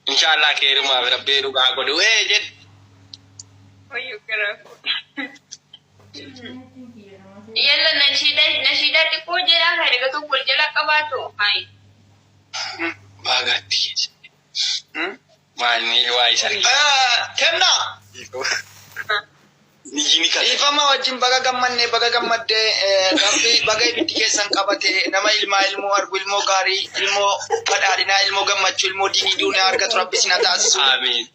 Inshallah ke rumah berabbe ruga ko do je oyo kara yalla nashida ti ko jira ka daga to ko jira ka ba to hai bagati mani wai sari kenna ni jini ka ifama wajin baga gammanne baga gammadde rabbi baga bitti kesan qabate nama ilmu argu ilmu gari ilmu padadina ilmu gammachu ilmu dini duna argatu rabbi sinatas amin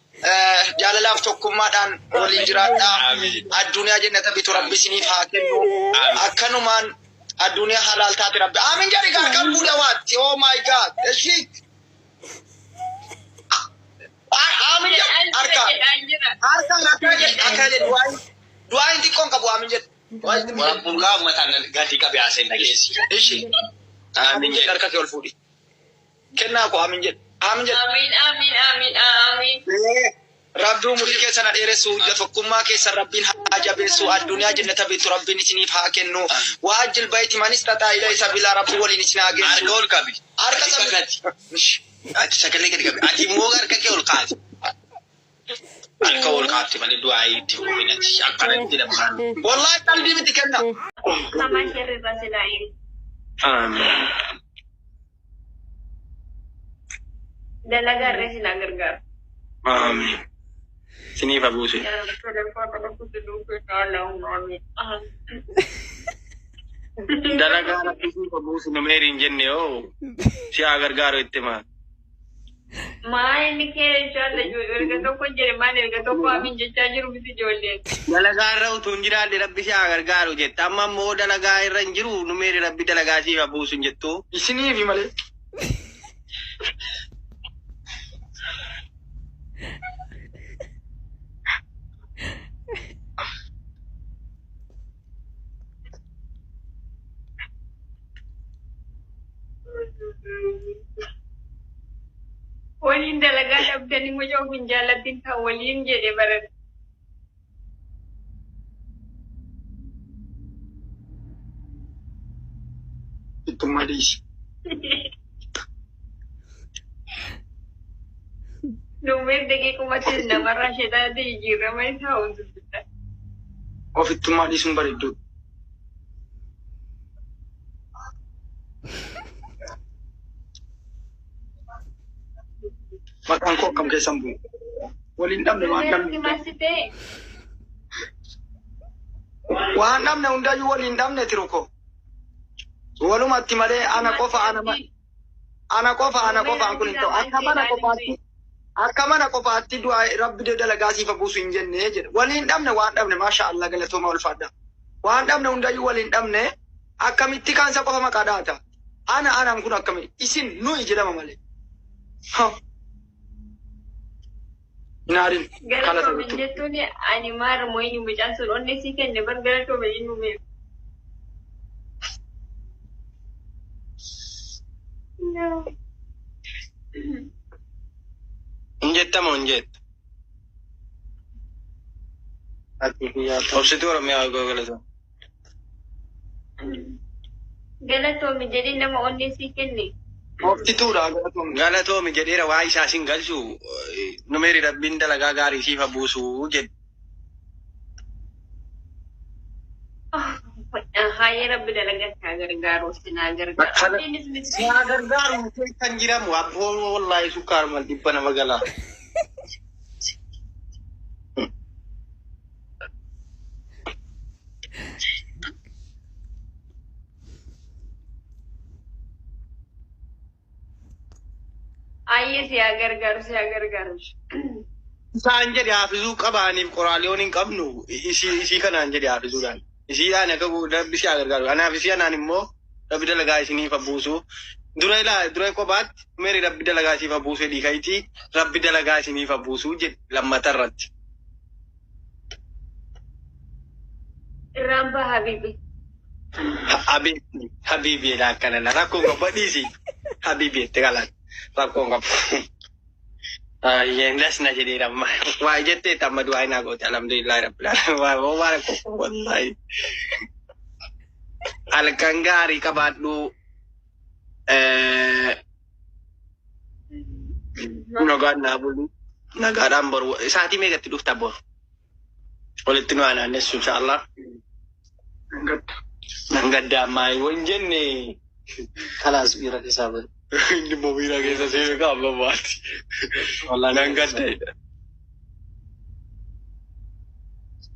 jalala tokkummaadhaan waliin jiraadha addunyaa jannata bitu rabbi sinif haa kennu akkanumaan addunyaa halal taate rabbi amin jedhi kan budawaatti oh my god eshi amin jedhi arka dua inti kon qabu amin jedhi bunga matan gadi qabi asen dhageessi eshi amin jedhi arka kee ol fuudhi kennaa ko amin jedhi amin rabbi umri keessa na dheeressu tokkummaa keessa rabbiin haa jabeessu addunyaa jannata bitu rabbiin isiniif haa kennu waajjil bayti man istataa ila sabila rabbi waliin isin haa geessu arga ol qabi arga sabati ati sagalee gadi qabi ati immoo arga kee ol qaati alka ol qaati malee du'aa itti hubanati akkana jedhamu wallahi qalbii miti kenna sama sirri basilaayi amin dalaga resina gargar amin sini bagus dalaga sini bagus numerin jenne oh si agar garo ittema mai mikere challe jo erga to ko jere mane erga to ko amin jecha jiru biti jolle dalaga raw tunjira de rabbi si agar garo je tamma mo dalaga irran jiru numeri rabbi dalaga si bagus jetto isini fi male waliin dalagaa dhabdanii moo joogin jaallatin kan waliin jedhe baran itumadis numer dege kumatin namarra shedade jirama isa hunduta of itumadis bareedu makan kok kam kesan bu walin dam ne wandam ne unda yu walin dam ne tiroko waluma timale ana kofa ana kofa ankulin to akamana kofa atti du'a rabbi de dalaga si fa busu injenne je walin dam ne wandam ne masha Allah galato ma ul fadda wandam ne unda yu walin dam ne akamitti kansa kofa makadata ana kun akami isin nu ijidama male ha Narin kala to jetto ni ani mar moy ni mu jansul onne siken ne bar gara to be inu me no injetta mo injet atiya obsetoro me algo galato mi jadi nama onne siken ni Oftitura galato mi jedera wa isa singalsu numeri rabbin dalaga gari sifa busu jed haye rabbi dalaga gargaro sina gargaro sina gargaro kan jiramu abbo wallahi sukar mal dibana magala Ayye si gargaro Saan jedhe haafizuu qabaaniif qoraalyoon hin qabnu isii kanaan jedhe haafizuudhaan Isi ana kabu rabbi si agar garu. Ana bisi ana nimmo rabbi dalaga isini fabusu. Durai ko bat meri rabbi dalaga si fabusu di kaiti rabbi dalaga isini fabusu je lamma tarrat. Ramba Habibi. Habibi la kanana rakko ko badisi. Habibi tegalan. Rakko ko. Yang les na jadi ramah. Wah jette tambah dua ina go alhamdulillah rabbil alamin. Wah ko wallahi. Al kangari kabadlu nagana bulu nagaram baru saat ini gak tidur tabur oleh tinu anak nesu insyaallah nggak damai wenjen nih خلاص بيرك صابر ini mau bilang kita sih kamu mati والله nggak ada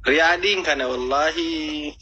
Riyadin kana wallahi